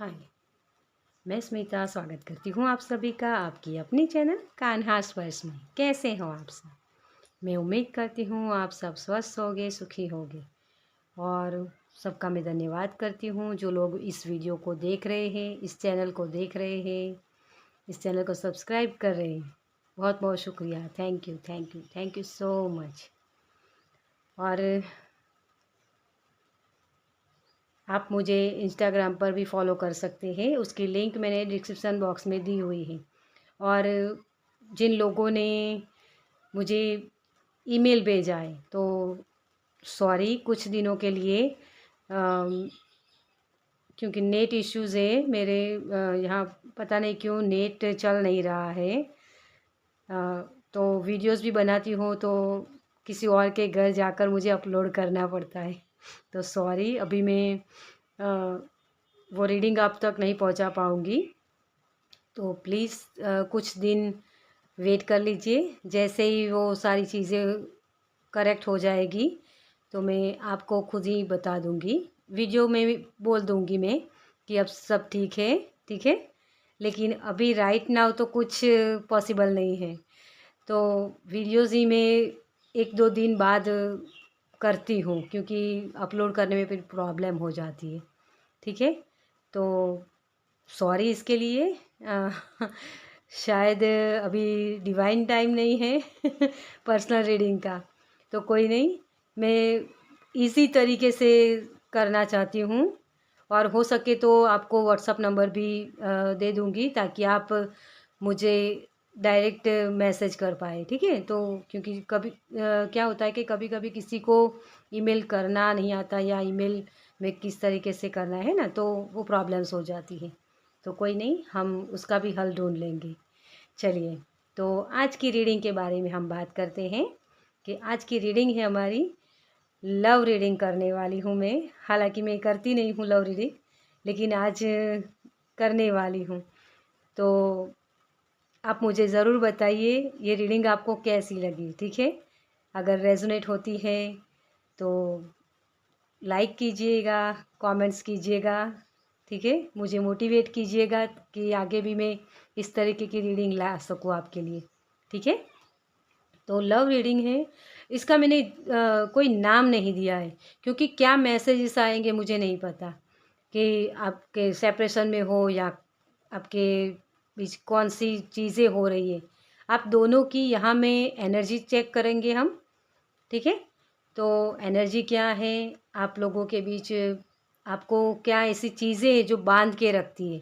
हाय, मैं स्मिता स्वागत करती हूँ आप सभी का आपकी अपनी चैनल कान्हा स्पर्श में। कैसे हो आप सब? मैं उम्मीद करती हूँ आप सब स्वस्थ होगे, सुखी होगे। और सबका मैं धन्यवाद करती हूँ जो लोग इस वीडियो को देख रहे हैं, इस चैनल को देख रहे हैं, इस चैनल को सब्सक्राइब कर रहे हैं। बहुत बहुत शुक्रिया। Thank you, thank you, thank you so much. और आप मुझे इंस्टाग्राम पर भी फॉलो कर सकते हैं, उसकी लिंक मैंने डिस्क्रिप्शन बॉक्स में दी हुई है। और जिन लोगों ने मुझे ईमेल भेजा है तो सॉरी, कुछ दिनों के लिए क्योंकि नेट इश्यूज़ है मेरे यहाँ, पता नहीं क्यों नेट चल नहीं रहा है। तो वीडियोस भी बनाती हूँ तो किसी और के घर जाकर मुझे अपलोड करना पड़ता है। तो सॉरी, अभी मैं वो रीडिंग आप तक नहीं पहुँचा पाऊँगी। तो प्लीज़ कुछ दिन वेट कर लीजिए। जैसे ही वो सारी चीज़ें करेक्ट हो जाएगी तो मैं आपको खुद ही बता दूँगी, वीडियो में भी बोल दूँगी मैं कि अब सब ठीक है, ठीक है। लेकिन अभी राइट नाउ तो कुछ पॉसिबल नहीं है, तो वीडियोज़ ही मैं 1-2 दिन बाद करती हूँ क्योंकि अपलोड करने में फिर प्रॉब्लम हो जाती है, ठीक है। तो सॉरी इसके लिए। शायद अभी डिवाइन टाइम नहीं है पर्सनल रीडिंग का, तो कोई नहीं, मैं इसी तरीके से करना चाहती हूँ। और हो सके तो आपको व्हाट्सअप नंबर भी दे दूँगी ताकि आप मुझे डायरेक्ट मैसेज कर पाए, ठीक है। तो क्योंकि कभी क्या होता है कि कभी कभी किसी को ईमेल करना नहीं आता या ईमेल में किस तरीके से करना है ना, तो वो प्रॉब्लम्स हो जाती है। तो कोई नहीं, हम उसका भी हल ढूंढ लेंगे। चलिए, तो आज की रीडिंग के बारे में हम बात करते हैं कि आज की रीडिंग है हमारी लव रीडिंग करने वाली हूँ मैं। हालांकि मैं करती नहीं हूँ लव रीडिंग, लेकिन आज करने वाली हूँ। तो आप मुझे ज़रूर बताइए ये रीडिंग आपको कैसी लगी, ठीक है। अगर रेजोनेट होती है तो लाइक कीजिएगा, कमेंट्स कीजिएगा, ठीक है। मुझे मोटिवेट कीजिएगा कि आगे भी मैं इस तरीके की रीडिंग ला सकूँ आपके लिए, ठीक है। तो लव रीडिंग है, इसका मैंने कोई नाम नहीं दिया है क्योंकि क्या मैसेजेस आएंगे मुझे नहीं पता कि आपके सेपरेशन में हो या आपके बीच कौन सी चीज़ें हो रही है। आप दोनों की यहाँ में एनर्जी चेक करेंगे हम, ठीक है। तो एनर्जी क्या है आप लोगों के बीच, आपको क्या ऐसी चीज़ें हैं जो बांध के रखती है,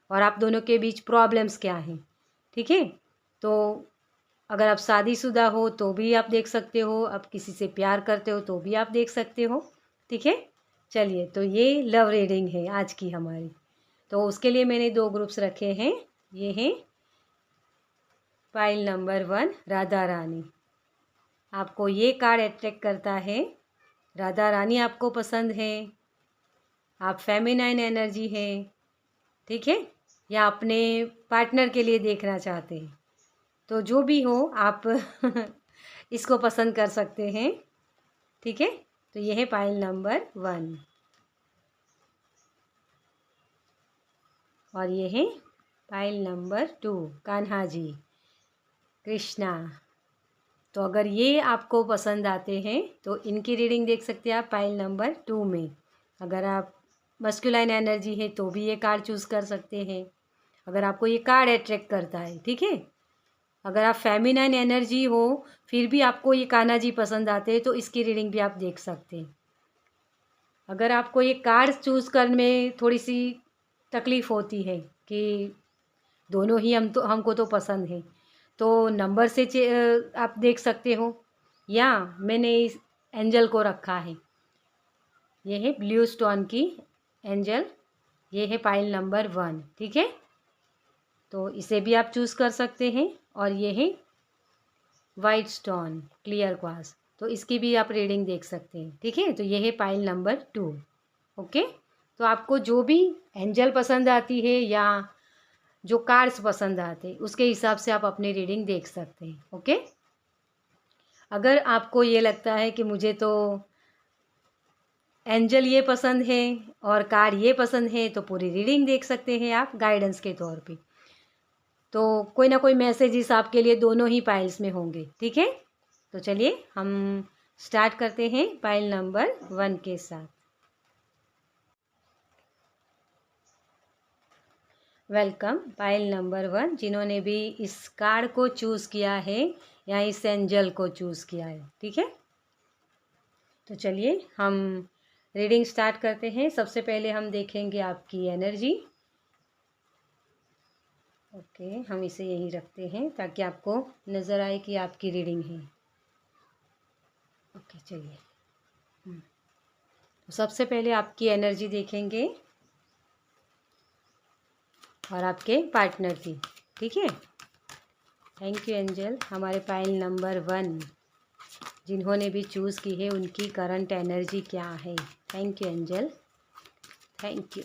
और आप दोनों के बीच प्रॉब्लम्स क्या हैं, ठीक है। तो अगर आप शादीशुदा हो तो भी आप देख सकते हो, आप किसी से प्यार करते हो तो भी आप देख सकते हो, ठीक है। चलिए, तो ये लव रीडिंग है आज की हमारी। तो उसके लिए मैंने 2 ग्रुप्स रखे हैं। ये हैं पाइल नंबर 1 राधा रानी। आपको ये कार्ड अट्रैक्ट करता है, राधा रानी आपको पसंद है, आप फेमिनाइन एनर्जी है, ठीक है, या अपने पार्टनर के लिए देखना चाहते हैं। तो जो भी हो आप इसको पसंद कर सकते हैं, ठीक है। तो ये है पाइल नंबर 1 और ये है पाइल नंबर 2 कान्हा जी, कृष्णा। तो अगर ये आपको पसंद आते हैं तो इनकी रीडिंग देख सकते हैं आप पाइल नंबर 2 में। अगर आप मस्कुलाइन एनर्जी है तो भी ये कार्ड चूज़ कर सकते हैं, अगर आपको ये कार्ड अट्रैक्ट करता है, ठीक है। अगर आप फेमिनाइन एनर्जी हो फिर भी आपको ये कान्हा जी पसंद आते हैं तो इसकी रीडिंग भी आप देख सकते हैं। अगर आपको ये कार्ड चूज़ करने में थोड़ी सी तकलीफ़ होती है कि दोनों ही हमको तो पसंद है, तो नंबर से आप देख सकते हो, या मैंने इस एंजल को रखा है, ये है ब्लू स्टोन की एंजल, ये है पाइल नंबर 1, ठीक है। तो इसे भी आप चूज़ कर सकते हैं। और ये है वाइट स्टोन क्लियर क्वार्ट्ज, तो इसकी भी आप रीडिंग देख सकते हैं, ठीक है। तो ये है पाइल नंबर 2, ओके। तो आपको जो भी एंजल पसंद आती है या जो कार्ड्स पसंद आते हैं उसके हिसाब से आप अपनी रीडिंग देख सकते हैं, ओके। अगर आपको ये लगता है कि मुझे तो एंजल ये पसंद है और कार्ड ये पसंद है तो पूरी रीडिंग देख सकते हैं आप गाइडेंस के तौर पे। तो कोई ना कोई मैसेजेस आपके लिए दोनों ही पाइल्स में होंगे, ठीक है। तो चलिए हम स्टार्ट करते हैं पाइल नंबर 1 के साथ। वेलकम पाइल नंबर 1, जिन्होंने भी इस कार्ड को चूज़ किया है या इस एंजल को चूज़ किया है, ठीक है। तो चलिए हम रीडिंग स्टार्ट करते हैं। सबसे पहले हम देखेंगे आपकी एनर्जी। ओके, हम इसे यहीं रखते हैं ताकि आपको नज़र आए कि आपकी रीडिंग है। ओके चलिए, तो सबसे पहले आपकी एनर्जी देखेंगे और आपके पार्टनर की, ठीक है। Thank you angel. हमारे पाइल नंबर 1 जिन्होंने भी चूज़ की है उनकी करंट एनर्जी क्या है। Thank you angel, thank you,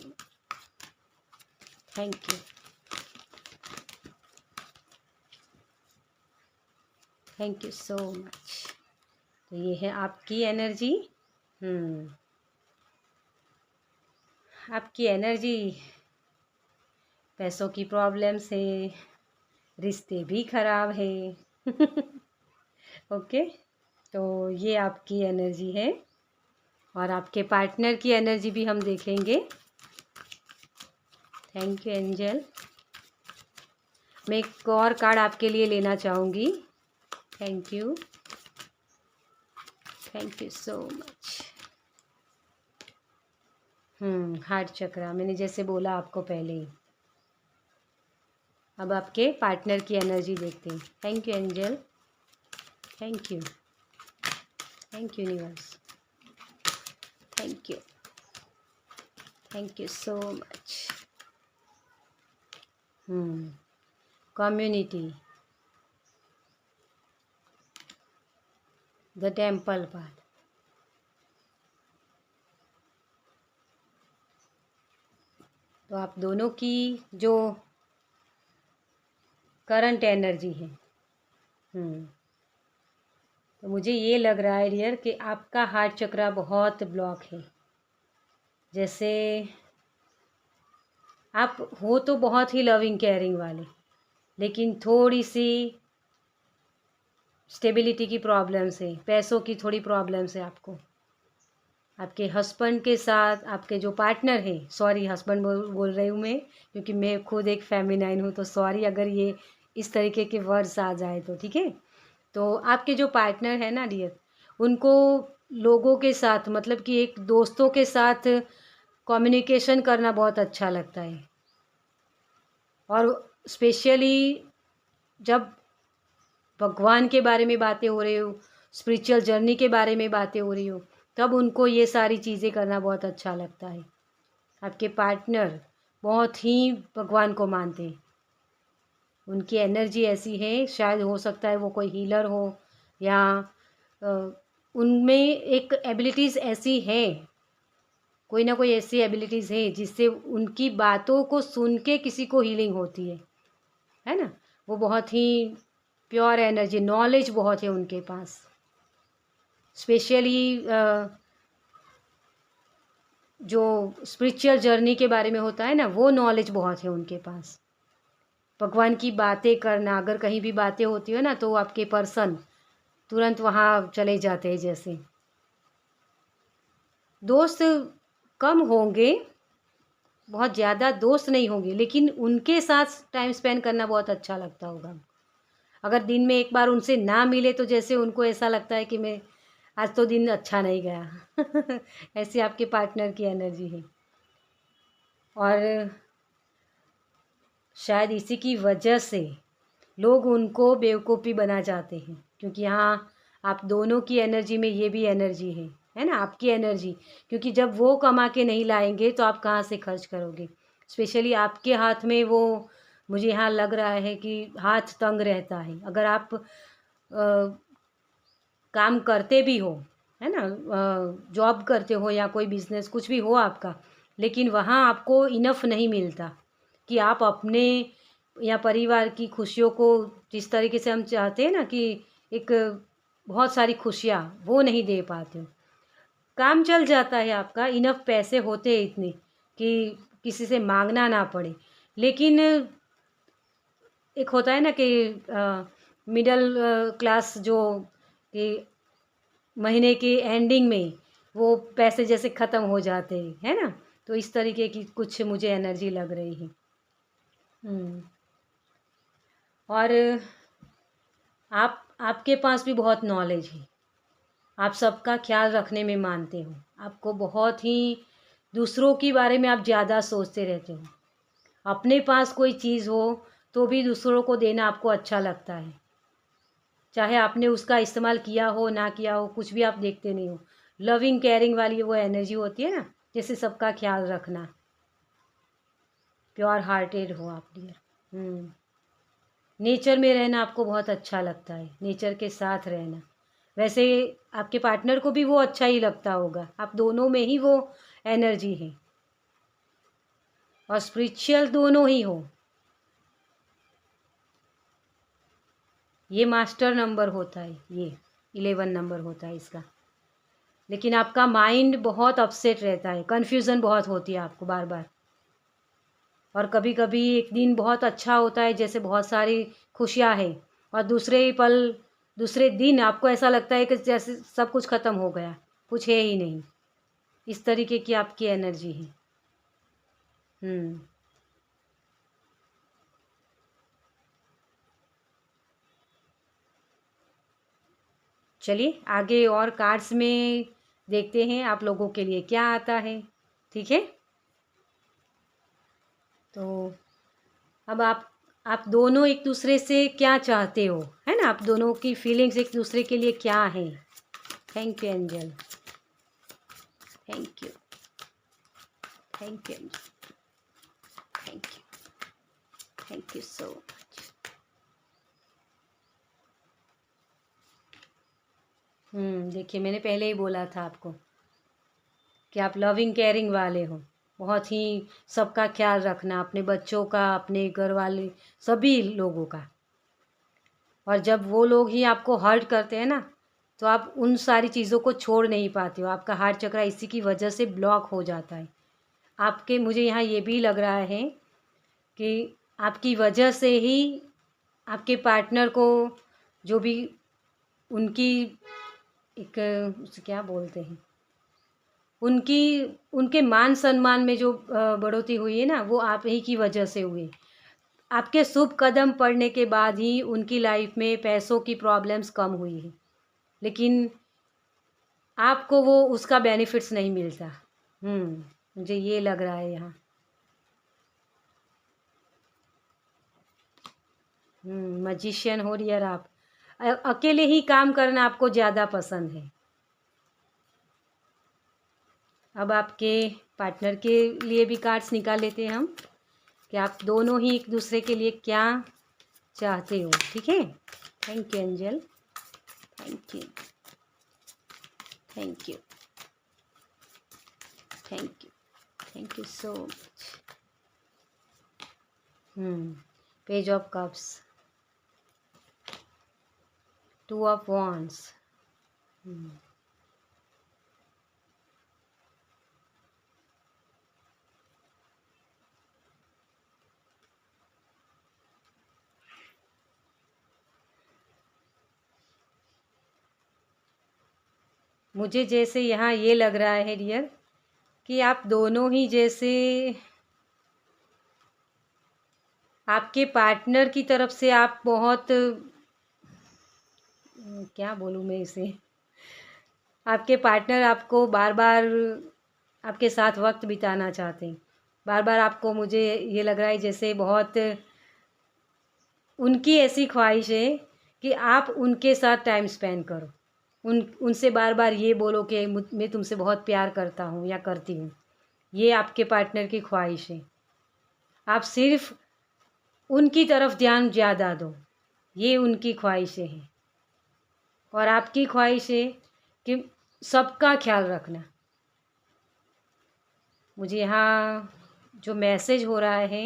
thank you, thank you so much. तो ये है आपकी एनर्जी। आपकी एनर्जी, पैसों की प्रॉब्लम्स है, रिश्ते भी ख़राब है ओके, तो ये आपकी एनर्जी है। और आपके पार्टनर की एनर्जी भी हम देखेंगे। Thank you angel. मैं एक और कार्ड आपके लिए लेना चाहूँगी। Thank you, thank you so much. Heart chakra, मैंने जैसे बोला आपको पहले ही। अब आपके पार्टनर की एनर्जी देखते हैं। Thank you angel, thank you, thank you universe, thank you, thank you so much. Community, the temple path. तो आप दोनों की जो करंट एनर्जी है, तो मुझे ये लग रहा है डियर कि आपका हार्ट चक्रा बहुत ब्लॉक है। जैसे आप हो तो बहुत ही लविंग केयरिंग वाले, लेकिन थोड़ी सी स्टेबिलिटी की प्रॉब्लम्स है, पैसों की थोड़ी प्रॉब्लम्स है आपको। आपके हस्बैंड के साथ, आपके जो पार्टनर है, सॉरी हस्बैंड बोल रही हूँ मैं, क्योंकि मैं खुद एक फेमिनाइन हूँ, तो सॉरी अगर ये इस तरीके के वर्ड्स आ जाए तो, ठीक है। तो आपके जो पार्टनर है ना डियर, उनको लोगों के साथ, मतलब कि एक दोस्तों के साथ कम्युनिकेशन करना बहुत अच्छा लगता है। और स्पेशली जब भगवान के बारे में बातें हो रही हो, स्पिरिचुअल जर्नी के बारे में बातें हो रही हो, तब उनको ये सारी चीज़ें करना बहुत अच्छा लगता है। आपके पार्टनर बहुत ही भगवान को मानते हैं। उनकी एनर्जी ऐसी है, शायद हो सकता है वो कोई हीलर हो, या उनमें एक एबिलिटीज़ ऐसी है, कोई ना कोई ऐसी एबिलिटीज़ है जिससे उनकी बातों को सुन के किसी को हीलिंग होती है ना। वो बहुत ही प्योर एनर्जी, नॉलेज बहुत है उनके पास। स्पेशली जो स्पिरिचुअल जर्नी के बारे में होता है ना, वो नॉलेज बहुत है उनके पास। भगवान की बातें करना, अगर कहीं भी बातें होती है ना, तो आपके पर्सन तुरंत वहाँ चले जाते हैं। जैसे दोस्त कम होंगे, बहुत ज़्यादा दोस्त नहीं होंगे, लेकिन उनके साथ टाइम स्पेंड करना बहुत अच्छा लगता होगा। अगर दिन में एक बार उनसे ना मिले तो जैसे उनको ऐसा लगता है कि मैं आज तो दिन अच्छा नहीं गया ऐसी आपके पार्टनर की एनर्जी है। और शायद इसी की वजह से लोग उनको बेवकूफ़ी बना जाते हैं, क्योंकि यहाँ आप दोनों की एनर्जी में ये भी एनर्जी है ना, आपकी एनर्जी। क्योंकि जब वो कमा के नहीं लाएंगे तो आप कहाँ से खर्च करोगे। स्पेशली आपके हाथ में वो, मुझे यहाँ लग रहा है कि हाथ तंग रहता है। अगर आप काम करते भी हो, है ना, जॉब करते हो या कोई बिज़नेस कुछ भी हो आपका, लेकिन वहाँ आपको इनफ नहीं मिलता कि आप अपने या परिवार की खुशियों को जिस तरीके से हम चाहते हैं ना, कि एक बहुत सारी खुशियाँ वो नहीं दे पाते हो। काम चल जाता है आपका, इनफ पैसे होते हैं इतने कि किसी से मांगना ना पड़े। लेकिन एक होता है ना कि मिडल क्लास जो कि महीने के एंडिंग में वो पैसे जैसे ख़त्म हो जाते हैं, है ना? तो इस तरीके की कुछ मुझे एनर्जी लग रही है। और आपके पास भी बहुत नॉलेज है, आप सबका ख्याल रखने में मानते हो, आपको बहुत ही दूसरों के बारे में आप ज़्यादा सोचते रहते हो। अपने पास कोई चीज़ हो तो भी दूसरों को देना आपको अच्छा लगता है, चाहे आपने उसका इस्तेमाल किया हो ना किया हो, कुछ भी आप देखते नहीं हो। लविंग केयरिंग वाली वो एनर्जी होती है ना, जैसे सबका ख्याल रखना, प्योर हार्टेड हो आप डियर। नेचर में रहना आपको बहुत अच्छा लगता है, नेचर के साथ रहना। वैसे आपके पार्टनर को भी वो अच्छा ही लगता होगा, आप दोनों में ही वो एनर्जी है। और स्पिरिचुअल दोनों ही हो। ये मास्टर नंबर होता है, ये 11 नंबर होता है इसका। लेकिन आपका माइंड बहुत अपसेट रहता है, कन्फ्यूज़न बहुत होती है आपको बार बार। और कभी कभी एक दिन बहुत अच्छा होता है, जैसे बहुत सारी खुशियाँ हैं, और दूसरे ही पल, दूसरे दिन आपको ऐसा लगता है कि जैसे सब कुछ ख़त्म हो गया, कुछ है ही नहीं। इस तरीके की आपकी एनर्जी है। चलिए आगे और कार्ड्स में देखते हैं आप लोगों के लिए क्या आता है। ठीक है, तो अब आप दोनों एक दूसरे से क्या चाहते हो, है ना? आप दोनों की फीलिंग्स एक दूसरे के लिए क्या है? Thank you angel, thank you, thank you angel, thank you, thank you so much. देखिए मैंने पहले ही बोला था आपको कि आप लविंग केयरिंग वाले हो, बहुत ही सबका ख्याल रखना, अपने बच्चों का, अपने घर वाले, सभी लोगों का। और जब वो लोग ही आपको हर्ट करते हैं ना, तो आप उन सारी चीज़ों को छोड़ नहीं पाते हो, आपका हार्ट चक्र इसी की वजह से ब्लॉक हो जाता है आपके। मुझे यहाँ ये भी लग रहा है कि आपकी वजह से ही आपके पार्टनर को जो भी उनकी एक, उसे क्या बोलते हैं, उनकी उनके मान सम्मान में जो बढ़ोतरी हुई है ना, वो आप ही की वजह से हुई। आपके शुभ कदम पड़ने के बाद ही उनकी लाइफ में पैसों की प्रॉब्लम्स कम हुई है, लेकिन आपको वो उसका बेनिफिट्स नहीं मिलता। मुझे ये लग रहा है यहाँ। मैजिशियन हो रही यार आप। अकेले ही काम करना आपको ज़्यादा पसंद है। अब आपके पार्टनर के लिए भी कार्ड्स निकाल लेते हैं हम, कि आप दोनों ही एक दूसरे के लिए क्या चाहते हो। ठीक है, thank you angel, thank you, thank you, thank you, thank you so much. Page of cups, 2 of wands, मुझे जैसे यहाँ ये लग रहा है डियर कि आप दोनों ही जैसे आपके पार्टनर की तरफ से आप बहुत, क्या बोलूँ मैं इसे, आपके पार्टनर आपको बार बार आपके साथ वक्त बिताना चाहते हैं। बार बार आपको, मुझे ये लग रहा है जैसे बहुत उनकी ऐसी ख्वाहिश है कि आप उनके साथ टाइम स्पेंड करो, उनसे बार बार ये बोलो कि मैं तुमसे बहुत प्यार करता हूँ या करती हूँ। ये आपके पार्टनर की ख्वाहिश है। आप सिर्फ उनकी तरफ ध्यान ज़्यादा दो, ये उनकी ख्वाहिशें हैं। और आपकी ख्वाहिश है कि सबका ख्याल रखना। मुझे यहाँ जो मैसेज हो रहा है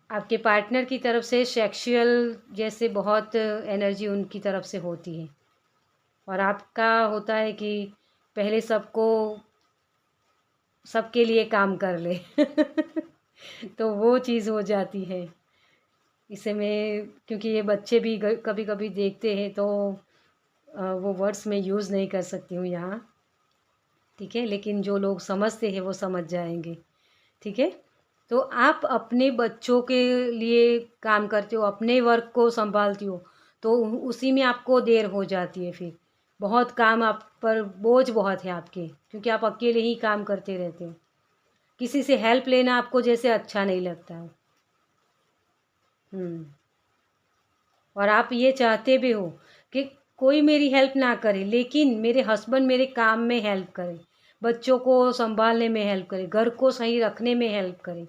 आपके पार्टनर की तरफ से, सेक्सुअल जैसे बहुत एनर्जी उनकी तरफ से होती है। और आपका होता है कि पहले सबके लिए काम कर ले तो वो चीज़ हो जाती है। इसे मैं, क्योंकि ये बच्चे भी कभी कभी देखते हैं तो वो वर्ड्स मैं यूज़ नहीं कर सकती हूँ यहाँ, ठीक है, लेकिन जो लोग समझते हैं वो समझ जाएंगे, ठीक है। तो आप अपने बच्चों के लिए काम करते हो, अपने वर्क को संभालती हो, तो उसी में आपको देर हो जाती है। फिर बहुत काम आप पर, बोझ बहुत है आपके, क्योंकि आप अकेले ही काम करते रहते हो। किसी से हेल्प लेना आपको जैसे अच्छा नहीं लगता है। और आप ये चाहते भी हो कि कोई मेरी हेल्प ना करे, लेकिन मेरे हस्बैंड मेरे काम में हेल्प करे, बच्चों को संभालने में हेल्प करे, घर को सही रखने में हेल्प करे।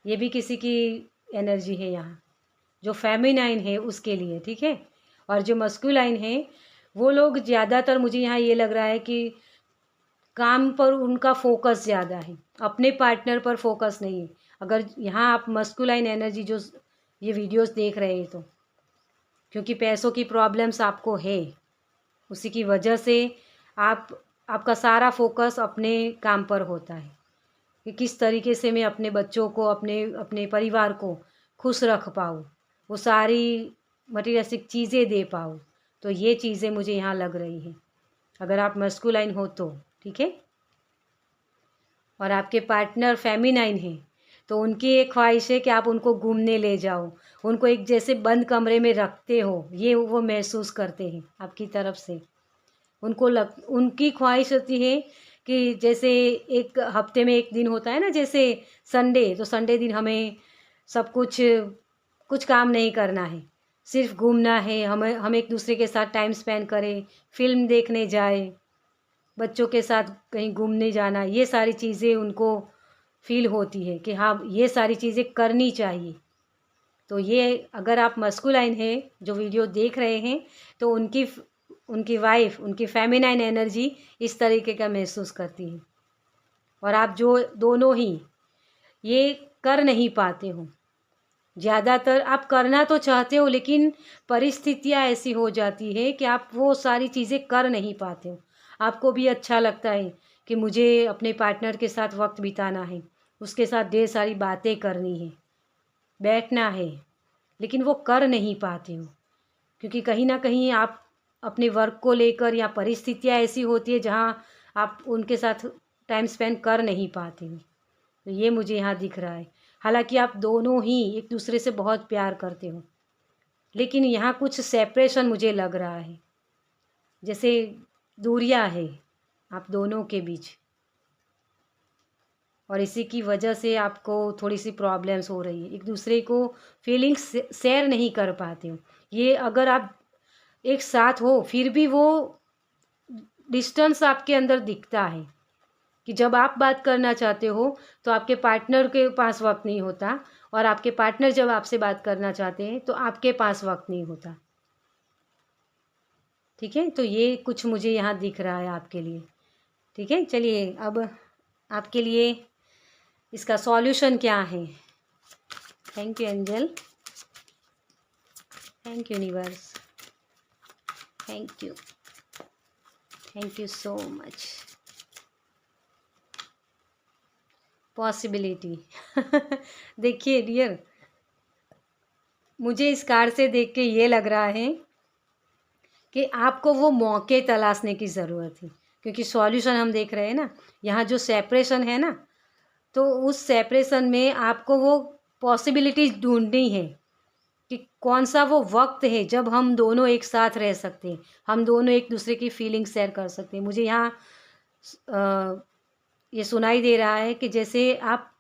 ये भी किसी की एनर्जी है यहाँ, जो फेमिनाइन है उसके लिए, ठीक है। और जो मस्कुलाइन है वो लोग ज़्यादातर, मुझे यहाँ ये लग रहा है कि काम पर उनका फोकस ज़्यादा है, अपने पार्टनर पर फोकस नहीं है। अगर यहाँ आप मस्कुलाइन एनर्जी जो ये वीडियोस देख रहे हैं, तो क्योंकि पैसों की प्रॉब्लम्स आपको है, उसी की वजह से आपका सारा फोकस अपने काम पर होता है कि किस तरीके से मैं अपने बच्चों को, अपने अपने परिवार को खुश रख पाऊँ, वो सारी मटीरियलिस्टिक चीज़ें दे पाऊँ। तो ये चीज़ें मुझे यहाँ लग रही हैं, अगर आप मस्कुलाइन हो तो, ठीक है। और आपके पार्टनर फेमिनाइन है, तो उनकी एक ख्वाहिश है कि आप उनको घूमने ले जाओ, उनको एक जैसे बंद कमरे में रखते हो, ये वो महसूस करते हैं आपकी तरफ से। उनकी ख्वाहिश होती है कि जैसे एक हफ्ते में एक दिन होता है ना, जैसे संडे, तो संडे दिन हमें सब कुछ काम नहीं करना है, सिर्फ घूमना है, हम एक दूसरे के साथ टाइम स्पेंड करें, फिल्म देखने जाए, बच्चों के साथ कहीं घूमने जाना, ये सारी चीज़ें उनको फील होती है कि हाँ ये सारी चीज़ें करनी चाहिए। तो ये अगर आप मस्कुलाइन है जो वीडियो देख रहे हैं, तो उनकी वाइफ, उनकी फेमिनाइन एनर्जी इस तरीके का महसूस करती है। और आप जो दोनों ही ये कर नहीं पाते हो, ज़्यादातर आप करना तो चाहते हो, लेकिन परिस्थितियाँ ऐसी हो जाती है कि आप वो सारी चीज़ें कर नहीं पाते हो। आपको भी अच्छा लगता है कि मुझे अपने पार्टनर के साथ वक्त बिताना है, उसके साथ ढेर सारी बातें करनी है, बैठना है, लेकिन वो कर नहीं पाते हो, क्योंकि कहीं ना कहीं आप अपने वर्क को लेकर, या परिस्थितियाँ ऐसी होती है जहाँ आप उनके साथ टाइम स्पेंड कर नहीं पाते हो। तो ये मुझे यहाँ दिख रहा है। हालांकि आप दोनों ही एक दूसरे से बहुत प्यार करते हो, लेकिन यहाँ कुछ सेपरेशन मुझे लग रहा है, जैसे दूरियां है आप दोनों के बीच, और इसी की वजह से आपको थोड़ी सी प्रॉब्लम्स हो रही है, एक दूसरे को फीलिंग्स शेयर नहीं कर पाते हो। ये अगर आप एक साथ हो फिर भी वो डिस्टेंस आपके अंदर दिखता है कि जब आप बात करना चाहते हो तो आपके पार्टनर के पास वक्त नहीं होता, और आपके पार्टनर जब आपसे बात करना चाहते हैं तो आपके पास वक्त नहीं होता, ठीक है। तो ये कुछ मुझे यहाँ दिख रहा है आपके लिए, ठीक है। चलिए अब आपके लिए इसका सॉल्यूशन क्या है। Thank you angel, thank you universe, thank you so much. Possibility देखिए डियर, मुझे इस कार्ड से देख के ये लग रहा है कि आपको वो मौके तलाशने की ज़रूरत है, क्योंकि सॉल्यूशन हम देख रहे हैं ना, यहाँ जो सेपरेशन है ना, तो उस सेपरेशन में आपको वो पॉसिबिलिटीज़ ढूंढनी है कि कौन सा वो वक्त है जब हम दोनों एक साथ रह सकते हैं, हम दोनों एक दूसरे की फीलिंग शेयर कर सकते हैं। मुझे यहाँ ये सुनाई दे रहा है कि जैसे आप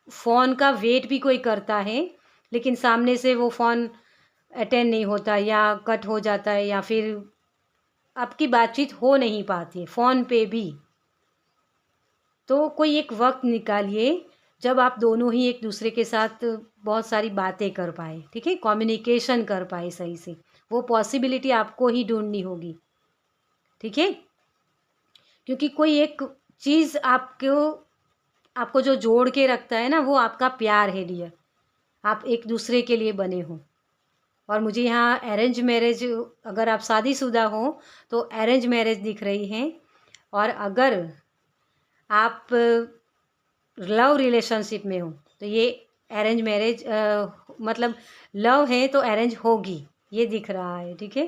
फ़ोन का वेट भी कोई करता है, लेकिन सामने से वो फ़ोन अटेंड नहीं होता, या कट हो जाता है, या फिर आपकी बातचीत हो नहीं पाती फ़ोन पे भी। तो कोई एक वक्त निकालिए जब आप दोनों ही एक दूसरे के साथ बहुत सारी बातें कर पाए, ठीक है, कम्युनिकेशन कर पाए सही से। वो पॉसिबिलिटी आपको ही ढूंढनी होगी, ठीक है, क्योंकि कोई एक चीज़ आपको जो जोड़ के रखता है ना, वो आपका प्यार है डियर, आप एक दूसरे के लिए बने हो। और मुझे यहाँ अरेंज मैरिज, अगर आप शादीशुदा हो तो अरेंज मैरिज दिख रही हैं। और अगर आप लव रिलेशनशिप में हो तो ये अरेंज मैरिज, मतलब लव है तो अरेंज होगी, ये दिख रहा है। ठीक है,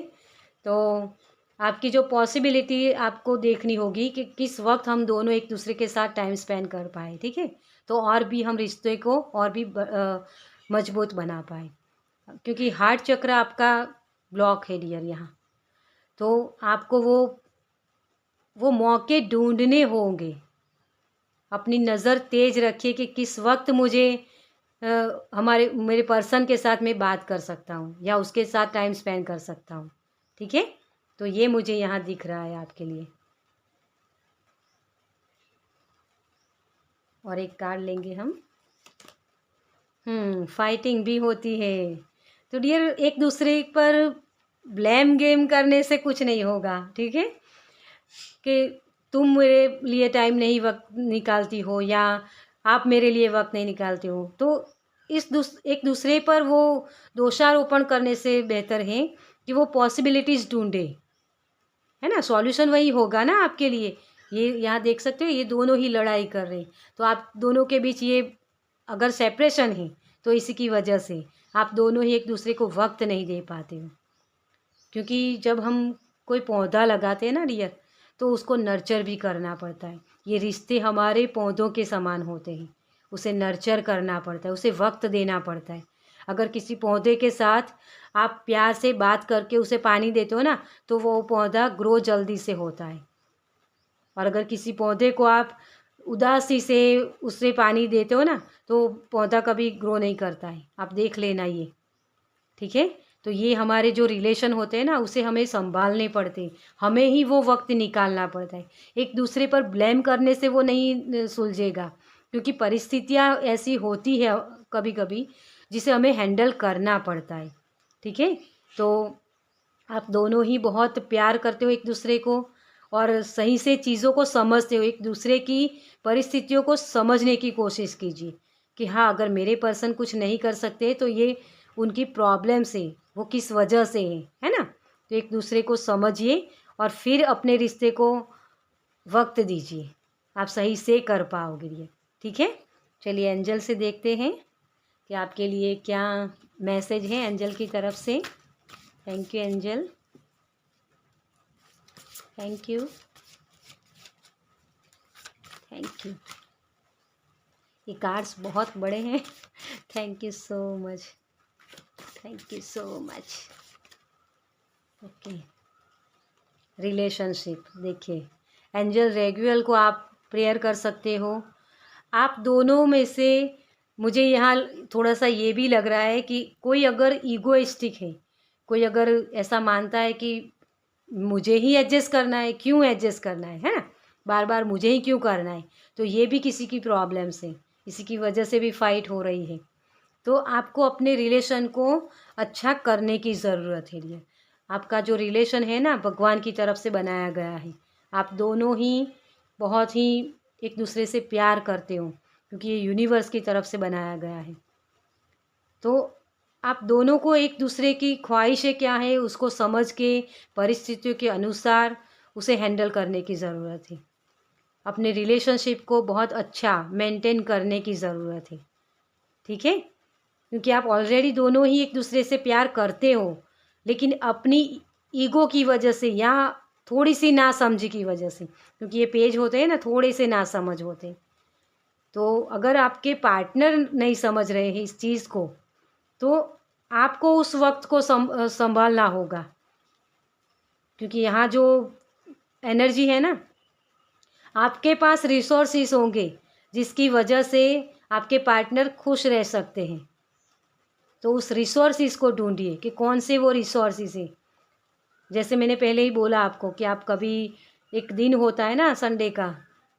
तो आपकी जो पॉसिबिलिटी आपको देखनी होगी कि किस वक्त हम दोनों एक दूसरे के साथ टाइम स्पेंड कर पाए। ठीक है, तो और भी हम रिश्ते को और भी मजबूत बना पाए, क्योंकि हार्ट चक्र आपका ब्लॉक है डियर यहाँ। तो आपको वो मौके ढूंढने होंगे। अपनी नज़र तेज रखिए कि किस वक्त मुझे मेरे पर्सन के साथ मैं बात कर सकता हूँ या उसके साथ टाइम स्पेंड कर सकता हूँ। ठीक है, तो ये मुझे यहाँ दिख रहा है आपके लिए। और एक कार्ड लेंगे हम। फाइटिंग भी होती है। तो डियर, एक दूसरे पर ब्लेम गेम करने से कुछ नहीं होगा। ठीक है, कि तुम मेरे लिए टाइम नहीं वक्त निकालती हो या आप मेरे लिए वक्त नहीं निकालते हो, तो एक दूसरे पर वो दोषारोपण करने से बेहतर है कि वो पॉसिबिलिटीज़ ढूंढे, है ना। सॉल्यूशन वही होगा ना आपके लिए। ये यहाँ देख सकते हो, ये दोनों ही लड़ाई कर रहे हैं। तो आप दोनों के बीच ये अगर सेपरेशन है तो इसी की वजह से आप दोनों ही एक दूसरे को वक्त नहीं दे पाते हो। क्योंकि जब हम कोई पौधा लगाते हैं ना डियर, तो उसको नर्चर भी करना पड़ता है। ये रिश्ते हमारे पौधों के समान होते हैं, उसे नर्चर करना पड़ता है, उसे वक्त देना पड़ता है। अगर किसी पौधे के साथ आप प्यार से बात करके उसे पानी देते हो ना, तो वो पौधा ग्रो जल्दी से होता है। और अगर किसी पौधे को आप उदासी से उससे पानी देते हो ना, तो पौधा कभी ग्रो नहीं करता है। आप देख लेना ये। ठीक है, तो ये हमारे जो रिलेशन होते हैं ना, उसे हमें संभालने पड़ते, हमें ही वो वक्त निकालना पड़ता है। एक दूसरे पर ब्लेम करने से वो नहीं सुलझेगा, क्योंकि परिस्थितियाँ ऐसी होती है कभी कभी जिसे हमें हैंडल करना पड़ता है। ठीक है, तो आप दोनों ही बहुत प्यार करते हो एक दूसरे को और सही से चीज़ों को समझते हो। एक दूसरे की परिस्थितियों को समझने की कोशिश कीजिए कि हाँ, अगर मेरे पर्सन कुछ नहीं कर सकते तो ये उनकी प्रॉब्लम से, वो किस वजह से है ना। तो एक दूसरे को समझिए और फिर अपने रिश्ते को वक्त दीजिए, आप सही से कर पाओगे ये। ठीक है, चलिए एंजल से देखते हैं कि आपके लिए क्या मैसेज है एंजल की तरफ से। Thank you angel, thank you, thank you. ये कार्ड्स बहुत बड़े हैं। Thank you so much, thank you so much. Okay, relationship देखिए, एंजल रेगुअल को आप प्रेयर कर सकते हो। आप दोनों में से मुझे यहाँ थोड़ा सा ये भी लग रहा है कि कोई अगर ईगोइस्टिक है, कोई अगर ऐसा मानता है कि मुझे ही एडजस्ट करना है, क्यों एडजस्ट करना है ना, बार बार मुझे ही क्यों करना है, तो ये भी किसी की प्रॉब्लम से, इसी की वजह से भी फाइट हो रही है। तो आपको अपने रिलेशन को अच्छा करने की ज़रूरत है। लिए आपका जो रिलेशन है ना, भगवान की तरफ से बनाया गया है। आप दोनों ही बहुत ही एक दूसरे से प्यार करते हो, क्योंकि ये यूनिवर्स की तरफ से बनाया गया है। तो आप दोनों को एक दूसरे की ख्वाहिशें क्या है उसको समझ के परिस्थितियों के अनुसार उसे हैंडल करने की ज़रूरत है। अपने रिलेशनशिप को बहुत अच्छा मेंटेन करने की ज़रूरत है। ठीक है, क्योंकि आप ऑलरेडी दोनों ही एक दूसरे से प्यार करते हो, लेकिन अपनी ईगो की वजह से या थोड़ी सी नासमझी की वजह से, क्योंकि ये पेज होते हैं ना, थोड़े से नासमझ होते हैं। तो अगर आपके पार्टनर नहीं समझ रहे हैं इस चीज़ को, तो आपको उस वक्त को संभालना होगा, क्योंकि यहाँ जो एनर्जी है ना, आपके पास रिसोर्सेस होंगे जिसकी वजह से आपके पार्टनर खुश रह सकते हैं। तो उस रिसोर्सेस को ढूंढिए कि कौन से वो रिसोर्सेस हैं। जैसे मैंने पहले ही बोला आपको कि आप कभी, एक दिन होता है ना संडे का,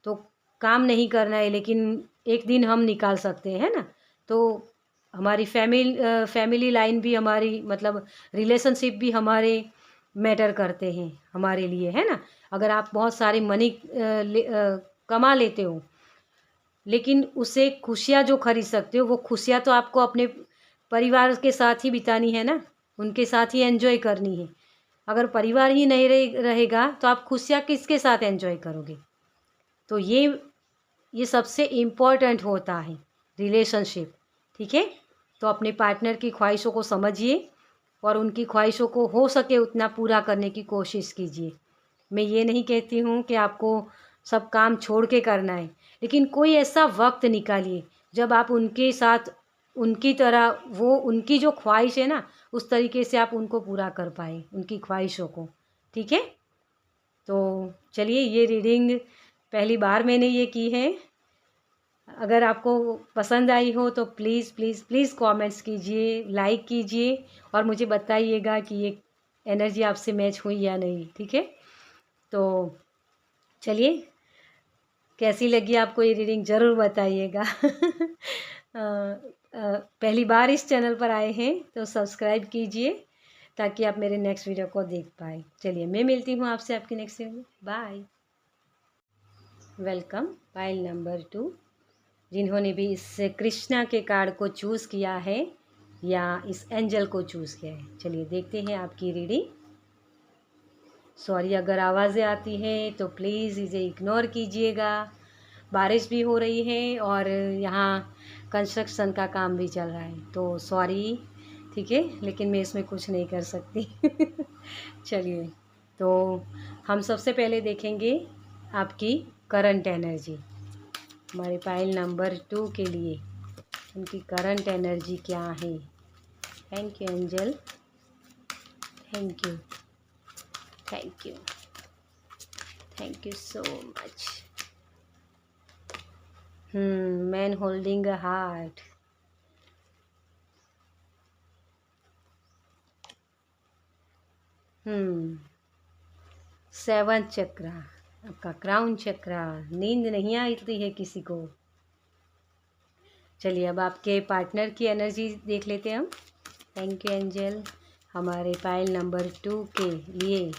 तो काम नहीं करना है, लेकिन एक दिन हम निकाल सकते हैं ना। तो हमारी फैमिली लाइन भी हमारी, मतलब रिलेशनशिप भी हमारे मैटर करते हैं हमारे लिए, है ना। अगर आप बहुत सारी मनी कमा लेते हो, लेकिन उससे खुशियाँ जो खरीद सकते हो, वो खुशियाँ तो आपको अपने परिवार के साथ ही बितानी है ना। उनके साथ ही एंजॉय करनी है। अगर परिवार ही नहीं रहेगा तो आप खुशियाँ किसके साथ एंजॉय करोगे? तो ये सबसे इम्पोर्टेंट होता है रिलेशनशिप, ठीक है? तो अपने पार्टनर की ख्वाहिशों को समझिए और उनकी ख्वाहिशों को हो सके उतना पूरा करने की कोशिश कीजिए। मैं ये नहीं कहती हूँ कि आपको सब काम छोड़ के करना है, लेकिन कोई ऐसा वक्त निकालिए जब आप उनके साथ उनकी तरह वो उनकी जो ख्वाहिश है ना, उस तरीके से आप उनको पूरा कर पाएँ, उनकी ख्वाहिशों को, ठीक है? तो चलिए, ये रीडिंग पहली बार मैंने ये की है। अगर आपको पसंद आई हो तो प्लीज़ प्लीज़ प्लीज़ कमेंट्स कीजिए, लाइक कीजिए और मुझे बताइएगा कि ये एनर्जी आपसे मैच हुई या नहीं, ठीक है? तो चलिए, कैसी लगी आपको ये रीडिंग ज़रूर बताइएगा। पहली बार इस चैनल पर आए हैं तो सब्सक्राइब कीजिए ताकि आप मेरे नेक्स्ट वीडियो को देख पाएँ। चलिए, मैं मिलती हूँ आपसे आपकी नेक्स्ट वीडियो में। बाय। वेलकम पाइल नंबर 2, जिन्होंने भी इस कृष्णा के कार्ड को चूज़ किया है या इस एंजल को चूज़ किया है। चलिए देखते हैं आपकी रीडिंग। सॉरी अगर आवाज़ें आती हैं तो प्लीज़ इसे इग्नोर कीजिएगा। बारिश भी हो रही है और यहाँ कंस्ट्रक्शन का काम भी चल रहा है, तो सॉरी, ठीक है? लेकिन मैं इसमें कुछ नहीं कर सकती। चलिए, तो हम सबसे पहले देखेंगे आपकी करंट एनर्जी। हमारे पाइल नंबर 2 के लिए उनकी करंट एनर्जी क्या है? Thank you angel, thank you, thank you, thank you so much. Man holding a heart. Seventh chakra, आपका क्राउन चक्रा। नींद नहीं आती है किसी को? चलिए, अब आपके पार्टनर की एनर्जी देख लेते हैं हम। Thank you angel. हमारे पाइल नंबर 2 के लिए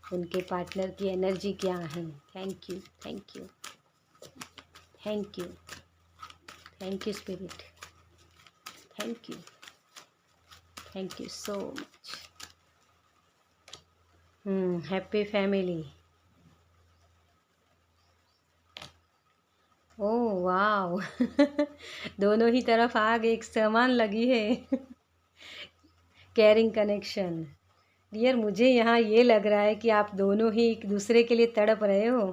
उनके पार्टनर की एनर्जी क्या है? Thank you, thank you, thank you, thank you spirit, thank you, thank you so much. Happy family. Oh wow. दोनों ही तरफ आग एक समान लगी है। Caring connection. डियर, मुझे यहाँ ये लग रहा है कि आप दोनों ही एक दूसरे के लिए तड़प रहे हो।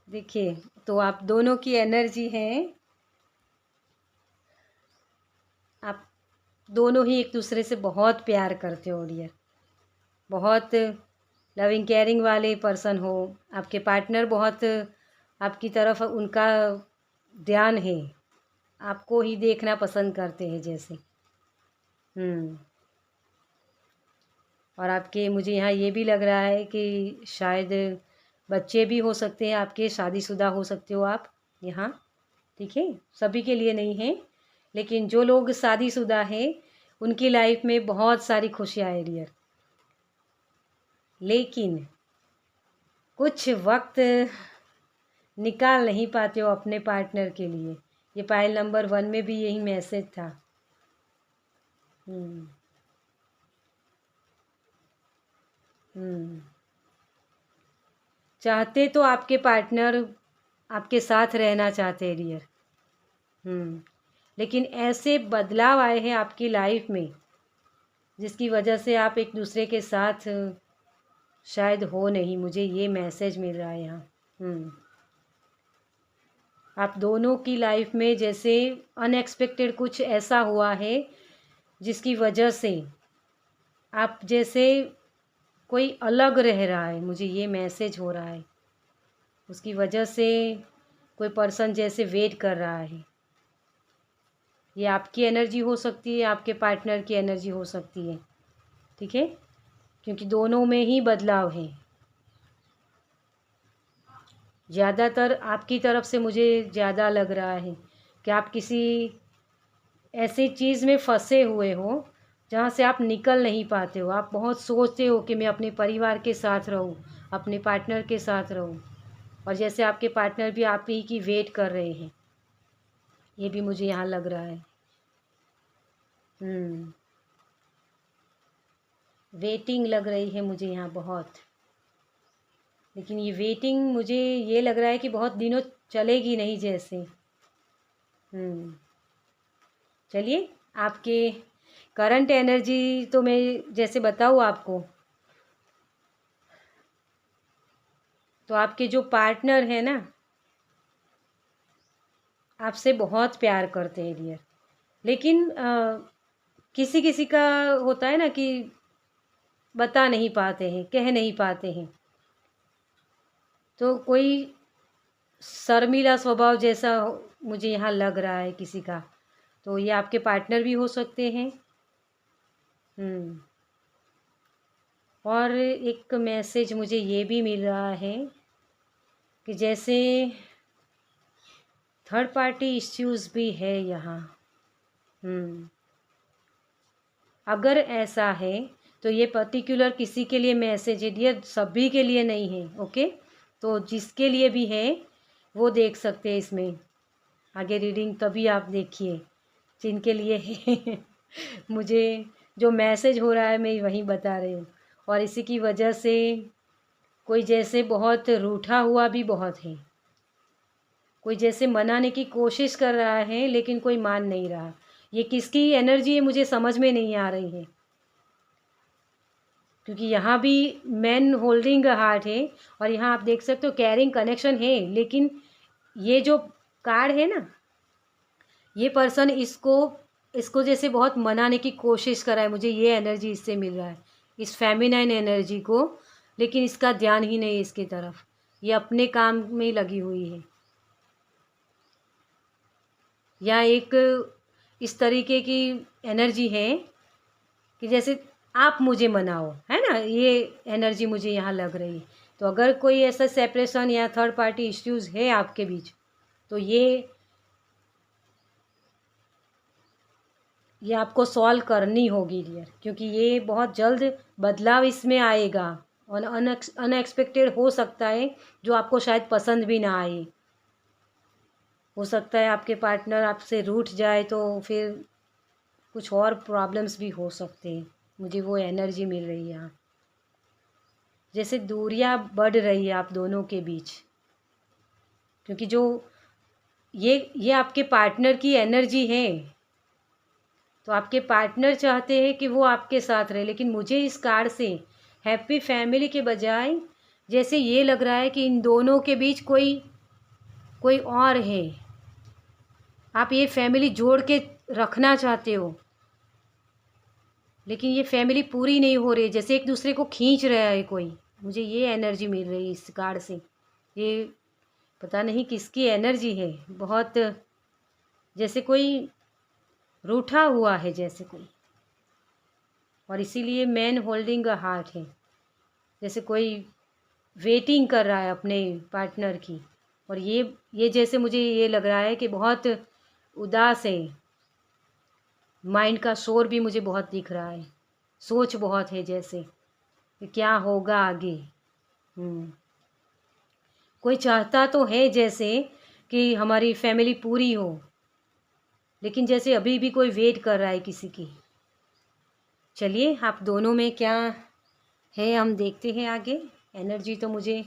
देखिए, तो आप दोनों की एनर्जी है, आप दोनों ही एक दूसरे से बहुत प्यार करते हो डियर। बहुत लविंग केयरिंग वाले पर्सन हो। आपके पार्टनर बहुत आपकी तरफ उनका ध्यान है, आपको ही देखना पसंद करते हैं जैसे। और आपके मुझे यहाँ ये भी लग रहा है कि शायद बच्चे भी हो सकते हैं आपके, शादीशुदा हो सकते हो आप यहाँ, ठीक है? सभी के लिए नहीं है, लेकिन जो लोग शादीशुदा हैं उनकी लाइफ में बहुत सारी खुशियाँ है डियर। लेकिन कुछ वक्त निकाल नहीं पाते हो अपने पार्टनर के लिए। ये पाइल नंबर 1 में भी यही मैसेज था। चाहते तो आपके पार्टनर आपके साथ रहना चाहते हैं डियर। लेकिन ऐसे बदलाव आए हैं आपकी लाइफ में जिसकी वजह से आप एक दूसरे के साथ शायद हो नहीं। मुझे ये मैसेज मिल रहा है यहाँ। आप दोनों की लाइफ में जैसे अनएक्सपेक्टेड कुछ ऐसा हुआ है जिसकी वजह से आप जैसे कोई अलग रह रहा है, मुझे ये मैसेज हो रहा है। उसकी वजह से कोई पर्सन जैसे वेट कर रहा है। ये आपकी एनर्जी हो सकती है, आपके पार्टनर की एनर्जी हो सकती है, ठीक है? क्योंकि दोनों में ही बदलाव है। ज़्यादातर आपकी तरफ से मुझे ज़्यादा लग रहा है कि आप किसी ऐसी चीज़ में फंसे हुए हो जहाँ से आप निकल नहीं पाते हो। आप बहुत सोचते हो कि मैं अपने परिवार के साथ रहूँ, अपने पार्टनर के साथ रहूँ, और जैसे आपके पार्टनर भी आप ही की वेट कर रहे हैं, ये भी मुझे यहाँ लग रहा है। वेटिंग लग रही है मुझे यहाँ बहुत, लेकिन ये वेटिंग मुझे ये लग रहा है कि बहुत दिनों चलेगी नहीं जैसे। चलिए, आपके करंट एनर्जी तो मैं जैसे बताऊँ आपको, तो आपके जो पार्टनर है ना, आपसे बहुत प्यार करते हैं डियर। लेकिन किसी किसी का होता है ना कि बता नहीं पाते हैं, कह नहीं पाते हैं, तो कोई शर्मीला स्वभाव जैसा मुझे यहाँ लग रहा है किसी का, तो ये आपके पार्टनर भी हो सकते हैं। और एक मैसेज मुझे ये भी मिल रहा है कि जैसे थर्ड पार्टी इश्यूज़ भी है यहाँ। अगर ऐसा है तो ये पर्टिकुलर किसी के लिए मैसेज है डियर, सभी के लिए नहीं है। ओके, तो जिसके लिए भी है वो देख सकते हैं इसमें आगे रीडिंग, तभी आप देखिए जिनके लिए है। मुझे जो मैसेज हो रहा है मैं वही बता रही हूँ। और इसी की वजह से कोई जैसे बहुत रूठा हुआ भी बहुत है, कोई जैसे मनाने की कोशिश कर रहा है लेकिन कोई मान नहीं रहा। ये किसकी एनर्जी है मुझे समझ में नहीं आ रही है, क्योंकि यहाँ भी मैन होल्डिंग अ हार्ट है और यहाँ आप देख सकते हो कैरिंग कनेक्शन है, लेकिन ये जो कार्ड है ना, ये पर्सन इसको जैसे बहुत मनाने की कोशिश कर रहा है। मुझे ये एनर्जी इससे मिल रहा है, इस फेमिनाइन एनर्जी को, लेकिन इसका ध्यान ही नहीं इसकी तरफ, ये अपने काम में लगी हुई है। या एक इस तरीके की एनर्जी है कि जैसे आप मुझे मनाओ, है ना, ये एनर्जी मुझे यहाँ लग रही है। तो अगर कोई ऐसा सेपरेशन या थर्ड पार्टी इश्यूज़ है आपके बीच, तो ये आपको सॉल्व करनी होगी डियर, क्योंकि ये बहुत जल्द बदलाव इसमें आएगा और अनएक्सपेक्टेड हो सकता है, जो आपको शायद पसंद भी ना आए। हो सकता है आपके पार्टनर आपसे रूठ जाए तो फिर कुछ और प्रॉब्लम्स भी हो सकते हैं। मुझे वो एनर्जी मिल रही है यहाँ, जैसे दूरियां बढ़ रही है आप दोनों के बीच, क्योंकि जो ये आपके पार्टनर की एनर्जी है। तो आपके पार्टनर चाहते हैं कि वो आपके साथ रहे, लेकिन मुझे इस कार्ड से हैप्पी फैमिली के बजाय जैसे ये लग रहा है कि इन दोनों के बीच कोई और है। आप ये फैमिली जोड़ के रखना चाहते हो, लेकिन ये फैमिली पूरी नहीं हो रही, जैसे एक दूसरे को खींच रहा है कोई। मुझे ये एनर्जी मिल रही है इस कार्ड से। ये पता नहीं किसकी एनर्जी है, बहुत जैसे कोई रूठा हुआ है जैसे कोई, और इसीलिए मैन होल्डिंग अ हार्ट है, जैसे कोई वेटिंग कर रहा है अपने पार्टनर की। और ये जैसे मुझे ये लग रहा है कि बहुत उदास है, माइंड का शोर भी मुझे बहुत दिख रहा है, सोच बहुत है जैसे कि क्या होगा आगे। कोई चाहता तो है जैसे कि हमारी फैमिली पूरी हो, लेकिन जैसे अभी भी कोई वेट कर रहा है किसी की। चलिए, आप दोनों में क्या है हम देखते हैं आगे। एनर्जी तो मुझे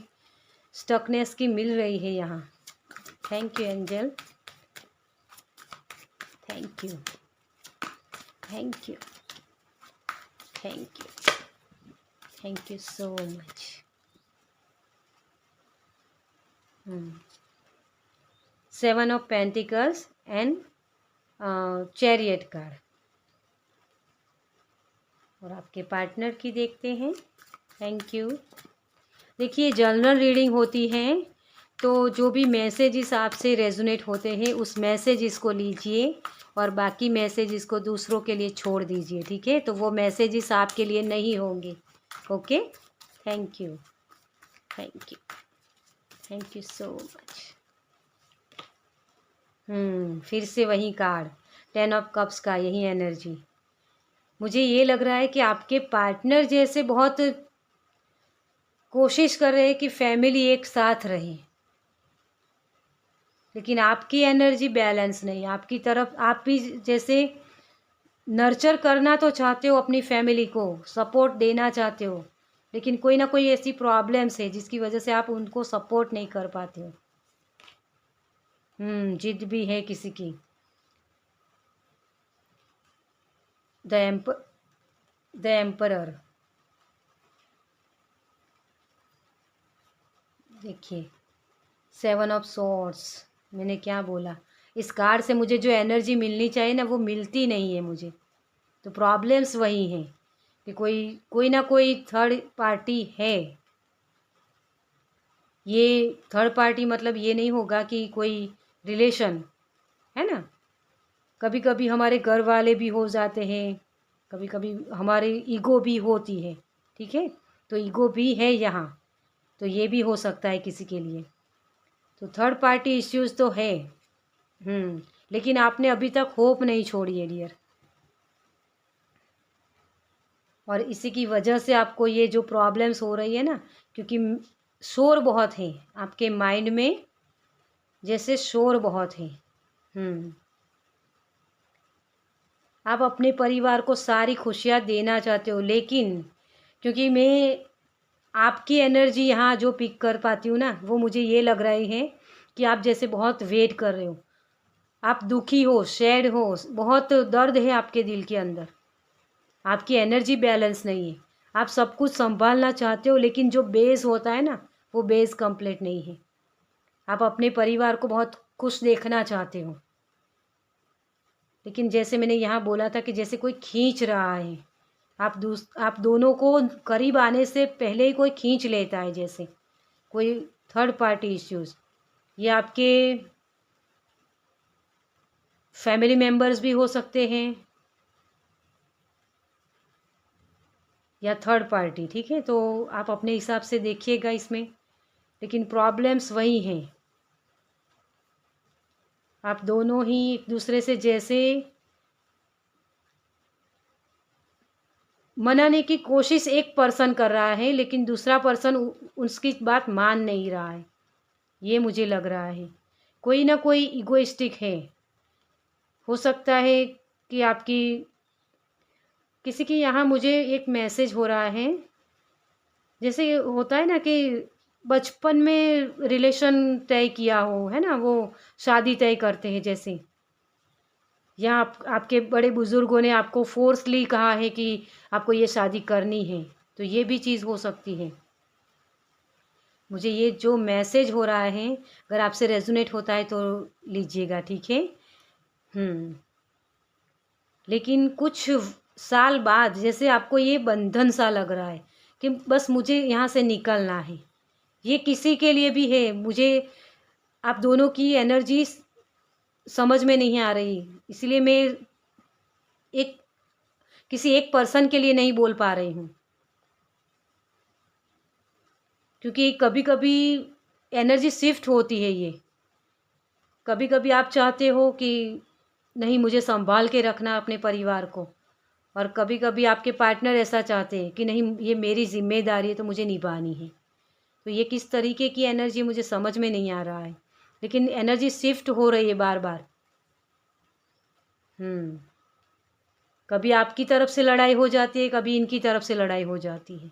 स्टकनेस की मिल रही है यहाँ। Thank you angel, thank you, thank you, thank you, thank you so much. Seven of pentacles and chariot card. और आपके पार्टनर की देखते हैं। Thank you. देखिए, जनरल रीडिंग होती है, तो जो भी मैसेजेस आपसे रेजोनेट होते हैं उस मैसेजेस को लीजिए और बाकी मैसेजेस को दूसरों के लिए छोड़ दीजिए, ठीक है। तो वो मैसेजेस आपके लिए नहीं होंगे। Okay, thank you, thank you, thank you so much. फिर से वही कार्ड 10 ऑफ कप्स का, यही एनर्जी। मुझे ये लग रहा है कि आपके पार्टनर जैसे बहुत कोशिश कर रहे हैं कि फैमिली एक साथ रहे, लेकिन आपकी एनर्जी बैलेंस नहीं। आपकी तरफ आप भी जैसे नर्चर करना तो चाहते हो, अपनी फैमिली को सपोर्ट देना चाहते हो, लेकिन कोई ना कोई ऐसी प्रॉब्लम्स है जिसकी वजह से आप उनको सपोर्ट नहीं कर पाते हो। जिद भी है किसी की। द एम्परर, देखिए 7 ऑफ सॉर्ड्स, मैंने क्या बोला, इस कार्ड से मुझे जो एनर्जी मिलनी चाहिए ना वो मिलती नहीं है मुझे। तो प्रॉब्लम्स वही हैं कि कोई ना कोई थर्ड पार्टी है। ये थर्ड पार्टी मतलब ये नहीं होगा कि कोई रिलेशन है ना, कभी कभी हमारे घर वाले भी हो जाते हैं, कभी कभी हमारी ईगो भी होती है, ठीक है, तो ईगो भी है यहाँ, तो ये भी हो सकता है किसी के लिए। तो थर्ड पार्टी इश्यूज़ तो है। लेकिन आपने अभी तक होप नहीं छोड़ी है डियर, और इसी की वजह से आपको ये जो प्रॉब्लम्स हो रही है ना, क्योंकि शोर बहुत है आपके माइंड में, जैसे शोर बहुत है। आप अपने परिवार को सारी खुशियाँ देना चाहते हो, लेकिन क्योंकि मैं आपकी एनर्जी यहाँ जो पिक कर पाती हूँ ना, वो मुझे ये लग रही है कि आप जैसे बहुत वेट कर रहे हो, आप दुखी हो, सैड हो, बहुत दर्द है आपके दिल के अंदर, आपकी एनर्जी बैलेंस नहीं है, आप सब कुछ संभालना चाहते हो, लेकिन जो बेस होता है ना वो बेस कंप्लीट नहीं है। आप अपने परिवार को बहुत खुश देखना चाहते हो, लेकिन जैसे मैंने यहाँ बोला था कि जैसे कोई खींच रहा है, आप दोनों को करीब आने से पहले ही कोई खींच लेता है, जैसे कोई थर्ड पार्टी इश्यूज़। ये आपके फैमिली मेम्बर्स भी हो सकते हैं या थर्ड पार्टी, ठीक है, तो आप अपने हिसाब से देखिएगा इसमें, लेकिन प्रॉब्लम्स वही हैं। आप दोनों ही एक दूसरे से जैसे मनाने की कोशिश एक पर्सन कर रहा है, लेकिन दूसरा पर्सन उसकी बात मान नहीं रहा है, ये मुझे लग रहा है। कोई ना कोई इगोइस्टिक है, हो सकता है कि आपकी किसी की यहाँ मुझे एक मैसेज हो रहा है, जैसे होता है ना कि बचपन में रिलेशन तय किया हो, है ना, वो शादी तय करते हैं जैसे, या आपके बड़े बुज़ुर्गों ने आपको फोर्सली कहा है कि आपको ये शादी करनी है, तो ये भी चीज़ हो सकती है। मुझे ये जो मैसेज हो रहा है, अगर आपसे रेजोनेट होता है तो लीजिएगा, ठीक है। लेकिन कुछ साल बाद जैसे आपको ये बंधन सा लग रहा है कि बस मुझे यहाँ से निकलना है, ये किसी के लिए भी है। मुझे आप दोनों की एनर्जी समझ में नहीं आ रही, इसलिए मैं एक किसी एक पर्सन के लिए नहीं बोल पा रही हूँ, क्योंकि कभी कभी एनर्जी शिफ्ट होती है। ये कभी कभी आप चाहते हो कि नहीं, मुझे संभाल के रखना अपने परिवार को, और कभी कभी आपके पार्टनर ऐसा चाहते हैं कि नहीं, ये मेरी जिम्मेदारी है तो मुझे निभानी है। तो ये किस तरीके की एनर्जी मुझे समझ में नहीं आ रहा है, लेकिन एनर्जी शिफ्ट हो रही है बार बार। कभी आपकी तरफ से लड़ाई हो जाती है, कभी इनकी तरफ से लड़ाई हो जाती है,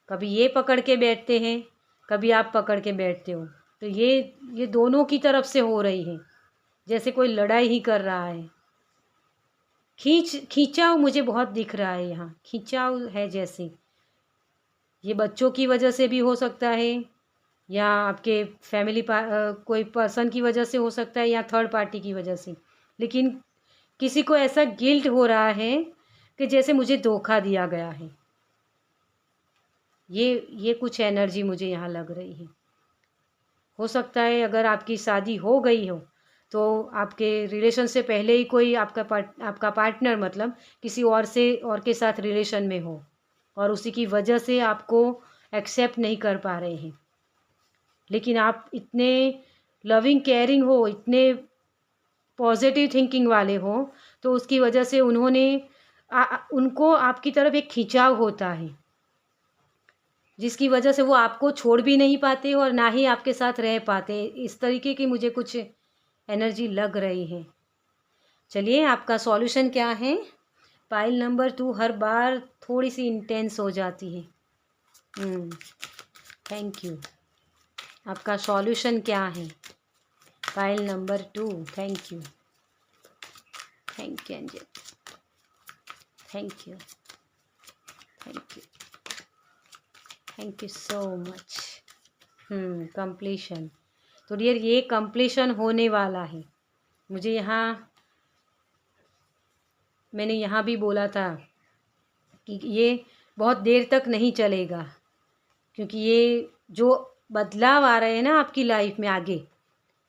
कभी ये पकड़ के बैठते हैं, कभी आप पकड़ के बैठते हो। तो ये दोनों की तरफ से हो रही है, जैसे कोई लड़ाई ही कर रहा है। खींचाव मुझे बहुत दिख रहा है, यहाँ खींचाव है जैसे, ये बच्चों की वजह से भी हो सकता है, या आपके कोई पर्सन की वजह से हो सकता है, या थर्ड पार्टी की वजह से। लेकिन किसी को ऐसा गिल्ट हो रहा है कि जैसे मुझे धोखा दिया गया है। ये कुछ एनर्जी मुझे यहाँ लग रही है। हो सकता है अगर आपकी शादी हो गई हो तो आपके रिलेशन से पहले ही कोई आपका पार्टनर मतलब किसी और के साथ रिलेशन में हो, और उसी की वजह से आपको एक्सेप्ट नहीं कर पा रहे हैं। लेकिन आप इतने लविंग केयरिंग हो, इतने पॉजिटिव थिंकिंग वाले हो, तो उसकी वजह से उनको आपकी तरफ एक खिंचाव होता है, जिसकी वजह से वो आपको छोड़ भी नहीं पाते और ना ही आपके साथ रह पाते। इस तरीके की मुझे कुछ एनर्जी लग रही है। चलिए, आपका सॉल्यूशन क्या है? पाइल नंबर 2 हर बार थोड़ी सी इंटेंस हो जाती है। Thank you. आपका सॉल्यूशन क्या है? Pile number 2। Thank you. Thank you angel. Thank you. Thank you. Thank you so much. Completion. तो डियर, ये कंप्लीशन होने वाला है। मुझे मैंने यहाँ भी बोला था कि ये बहुत देर तक नहीं चलेगा, क्योंकि ये जो बदलाव आ रहे हैं ना आपकी लाइफ में आगे,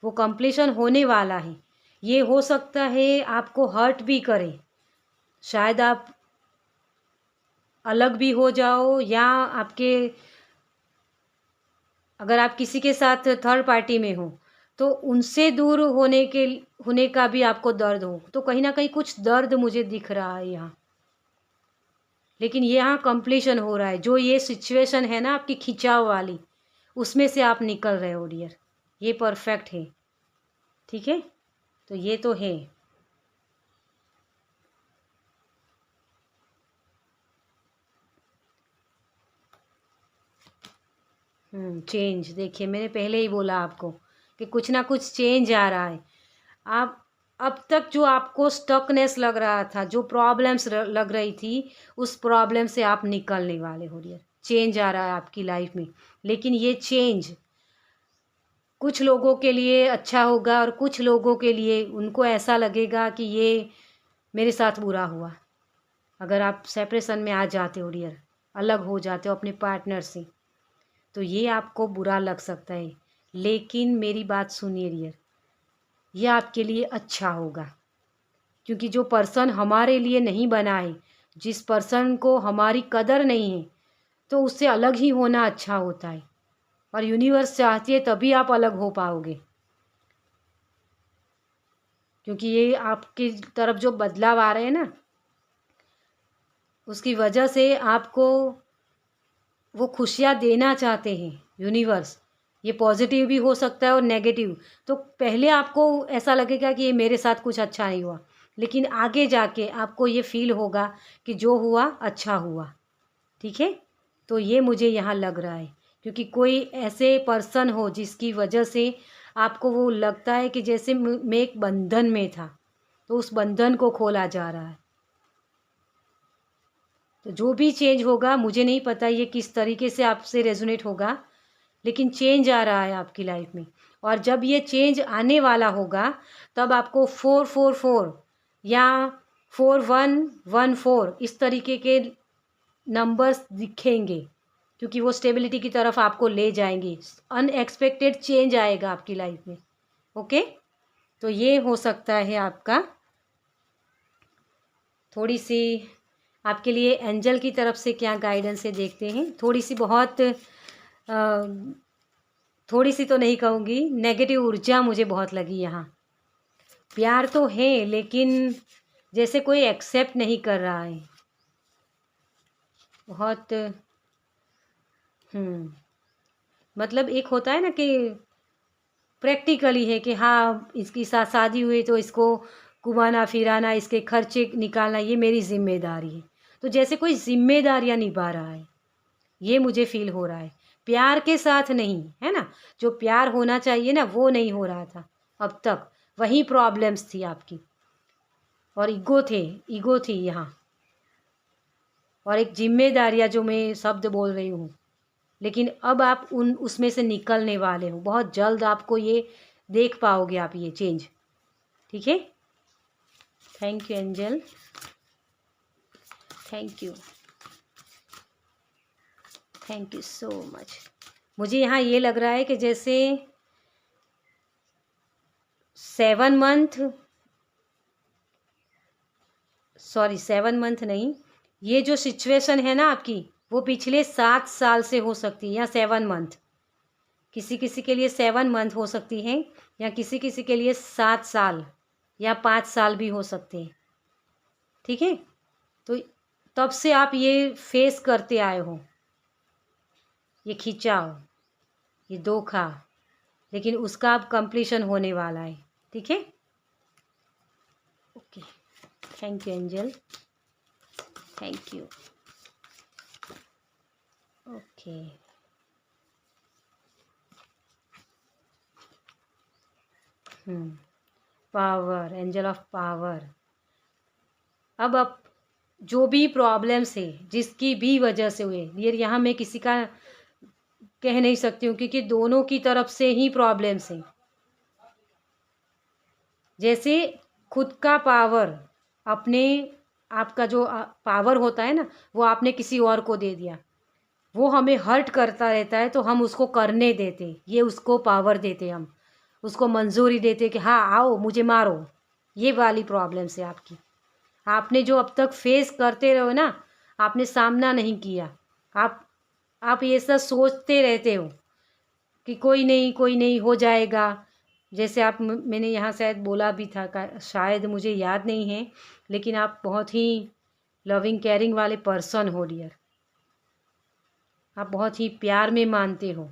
वो कंप्लीशन होने वाला है। ये हो सकता है आपको हर्ट भी करे, शायद आप अलग भी हो जाओ, या आपके अगर आप किसी के साथ थर्ड पार्टी में हो तो उनसे दूर होने का भी आपको दर्द हो, तो कहीं ना कहीं कुछ दर्द मुझे दिख रहा है यहाँ। लेकिन यहाँ कंप्लीशन हो रहा है। जो ये सिचुएशन है ना आपकी खिंचाव वाली, उसमें से आप निकल रहे हो डियर। ये परफेक्ट है। ठीक है, तो ये तो है। चेंज, देखिए मैंने पहले ही बोला आपको कि कुछ ना कुछ चेंज आ रहा है। आप अब तक जो आपको स्टकनेस लग रहा था, जो प्रॉब्लम्स लग रही थी, उस प्रॉब्लम से आप निकलने वाले हो डियर। चेंज आ रहा है आपकी लाइफ में। लेकिन ये चेंज कुछ लोगों के लिए अच्छा होगा और कुछ लोगों के लिए उनको ऐसा लगेगा कि ये मेरे साथ बुरा हुआ। अगर आप सेपरेशन में आ जाते हो डियर, अलग हो जाते हो अपने पार्टनर से, तो ये आपको बुरा लग सकता है। लेकिन मेरी बात सुनिए डियर, ये आपके लिए अच्छा होगा। क्योंकि जो पर्सन हमारे लिए नहीं बना है, जिस पर्सन को हमारी कदर नहीं है, तो उससे अलग ही होना अच्छा होता है। और यूनिवर्स चाहती है तभी आप अलग हो पाओगे। क्योंकि ये आपकी तरफ जो बदलाव आ रहे हैं ना, उसकी वजह से आपको वो खुशियाँ देना चाहते हैं यूनिवर्स। ये पॉजिटिव भी हो सकता है और नेगेटिव। तो पहले आपको ऐसा लगेगा कि ये मेरे साथ कुछ अच्छा नहीं हुआ, लेकिन आगे जाके आपको ये फील होगा कि जो हुआ अच्छा हुआ। ठीक है, तो ये मुझे यहाँ लग रहा है। क्योंकि कोई ऐसे पर्सन हो जिसकी वजह से आपको वो लगता है कि जैसे मैं एक बंधन में था, तो उस बंधन को खोला जा रहा है। तो जो भी चेंज होगा, मुझे नहीं पता ये किस तरीके से आपसे रेजोनेट होगा, लेकिन चेंज आ रहा है आपकी लाइफ में। और जब ये चेंज आने वाला होगा, तब आपको 444 या 4114 इस तरीके के नंबर्स दिखेंगे, क्योंकि वो स्टेबिलिटी की तरफ आपको ले जाएंगे। अनएक्सपेक्टेड चेंज आएगा आपकी लाइफ में। ओके, तो ये हो सकता है आपका थोड़ी सी आपके लिए एंजल की तरफ से क्या गाइडेंस है देखते हैं। थोड़ी सी बहुत थोड़ी सी तो नहीं कहूँगी, नेगेटिव ऊर्जा मुझे बहुत लगी यहाँ। प्यार तो है, लेकिन जैसे कोई एक्सेप्ट नहीं कर रहा है। बहुत मतलब एक होता है ना कि प्रैक्टिकली है कि हाँ, इसकी साथ शादी हुई तो इसको घुमाना फिराना, इसके खर्चे निकालना, ये मेरी जिम्मेदारी है। तो जैसे कोई जिम्मेदारियाँ निभा रहा है, ये मुझे फील हो रहा है। प्यार के साथ नहीं, है ना। जो प्यार होना चाहिए ना, वो नहीं हो रहा था अब तक। वही प्रॉब्लम्स थी आपकी, और ईगो थी यहाँ, और एक जिम्मेदारियाँ जो मैं शब्द बोल रही हूँ। लेकिन अब आप उसमें से निकलने वाले हो। बहुत जल्द आपको ये देख पाओगे आप, ये चेंज। ठीक है, thank you angel, thank you, thank you so much. मुझे यहाँ ये लग रहा है कि जैसे 7 मंथ नहीं, ये जो सिचुएशन है ना आपकी, वो पिछले 7 साल से हो सकती है, या 7 मंथ। किसी किसी के लिए 7 मंथ हो सकती है, या किसी किसी के लिए 7 साल या 5 साल भी हो सकते हैं। ठीक है, तो तब से आप ये फेस करते आए हो, ये खिंचाव, ये धोखा। लेकिन उसका अब कंप्लीशन होने वाला है। ठीक है, okay. Thank you angel, thank you. Okay, power, angel of power. अब आप जो भी प्रॉब्लम्स है जिसकी भी वजह से हुए, ये यहाँ मैं किसी का कह नहीं सकती हूँ क्योंकि दोनों की तरफ से ही प्रॉब्लम्स हैं। जैसे खुद का पावर, अपने आपका जो पावर होता है ना, वो आपने किसी और को दे दिया, वो हमें हर्ट करता रहता है तो हम उसको करने देते, ये उसको पावर देते, हम उसको मंजूरी देते कि हाँ आओ मुझे मारो। ये वाली प्रॉब्लम है आपकी। आपने जो अब तक फेस करते रहो ना, आपने सामना नहीं किया। आप ये सब सोचते रहते हो कि कोई नहीं हो जाएगा। जैसे आप मैंने यहाँ शायद बोला भी था, शायद मुझे याद नहीं है, लेकिन आप बहुत ही लविंग केयरिंग वाले पर्सन हो डियर। आप बहुत ही प्यार में मानते हो,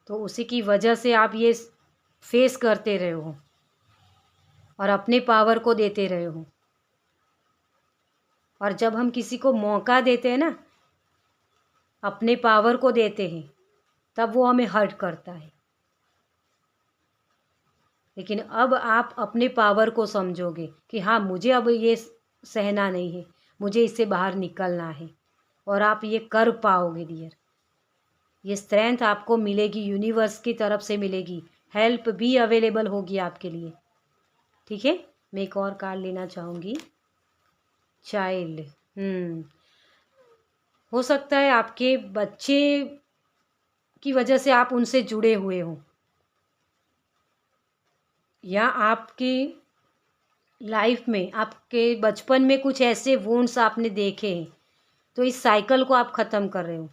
तो उसी की वजह से आप ये फेस करते रहे हो और अपने पावर को देते रहे हो। और जब हम किसी को मौका देते हैं ना, अपने पावर को देते हैं, तब वो हमें हर्ट करता है। लेकिन अब आप अपने पावर को समझोगे कि हाँ मुझे अब ये सहना नहीं है, मुझे इससे बाहर निकलना है, और आप ये कर पाओगे डियर। ये स्ट्रेंथ आपको मिलेगी, यूनिवर्स की तरफ से मिलेगी, हेल्प भी अवेलेबल होगी आपके लिए। ठीक है, मैं एक और कार्ड लेना चाहूँगी। चाइल्ड, हो सकता है आपके बच्चे की वजह से आप उनसे जुड़े हुए हो, या आपकी लाइफ में आपके बचपन में कुछ ऐसे वुंड्स आपने देखे हैं, तो इस साइकिल को आप ख़त्म कर रहे हो।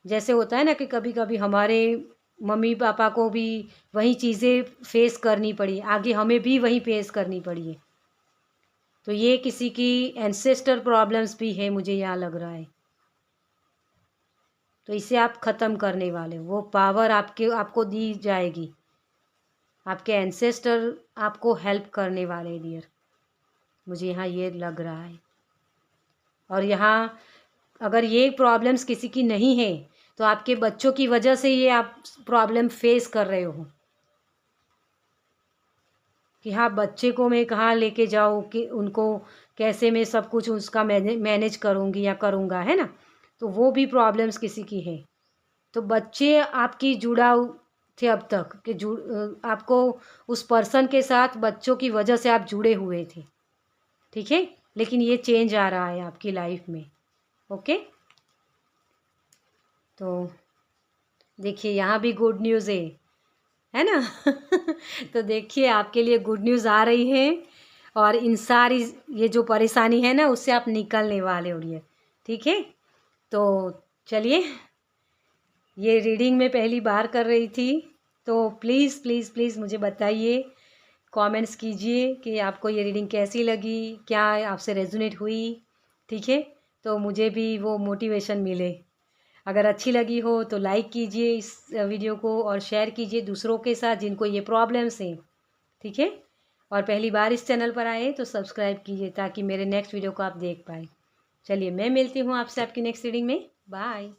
जैसे होता है ना कि कभी कभी हमारे मम्मी पापा को भी वही चीज़ें फेस करनी पड़ी, आगे हमें भी वही फेस करनी पड़ी है। तो ये किसी की एंसेस्टर प्रॉब्लम्स भी है, मुझे यहाँ लग रहा है। तो इसे आप ख़त्म करने वाले हो, वो पावर आपको दी जाएगी। आपके एंसेस्टर आपको हेल्प करने वाले हैं डियर, मुझे यहाँ ये लग रहा है। और यहाँ अगर ये प्रॉब्लम्स किसी की नहीं है, तो आपके बच्चों की वजह से ये आप प्रॉब्लम फेस कर रहे हो कि हाँ बच्चे को मैं कहाँ लेके जाऊँ, कि उनको कैसे मैं सब कुछ उसका मैनेज करूँगी या करूँगा, है ना। तो वो भी प्रॉब्लम्स किसी की है। तो बच्चे आपकी जुड़ाव थे अब तक कि आपको उस पर्सन के साथ बच्चों की वजह से आप जुड़े हुए थे। ठीक है, लेकिन ये चेंज आ रहा है आपकी लाइफ में। ओके, तो देखिए यहाँ भी गुड न्यूज़ है ना। तो देखिए आपके लिए गुड न्यूज़ आ रही है, और इन सारी ये जो परेशानी है ना, उससे आप निकलने वाले हो रही। ठीक है, तो चलिए, ये रीडिंग मैं पहली बार कर रही थी, तो प्लीज़ प्लीज़ प्लीज़ मुझे बताइए, कमेंट्स कीजिए कि आपको ये रीडिंग कैसी लगी, क्या आपसे रेजोनेट हुई। ठीक है, तो मुझे भी वो मोटिवेशन मिले। अगर अच्छी लगी हो तो लाइक कीजिए इस वीडियो को, और शेयर कीजिए दूसरों के साथ जिनको ये प्रॉब्लम्स हैं। ठीक है, और पहली बार इस चैनल पर आए तो सब्सक्राइब कीजिए ताकि मेरे नेक्स्ट वीडियो को आप देख पाए। चलिए, मैं मिलती हूँ आपसे आपकी नेक्स्ट रीडिंग में। बाय।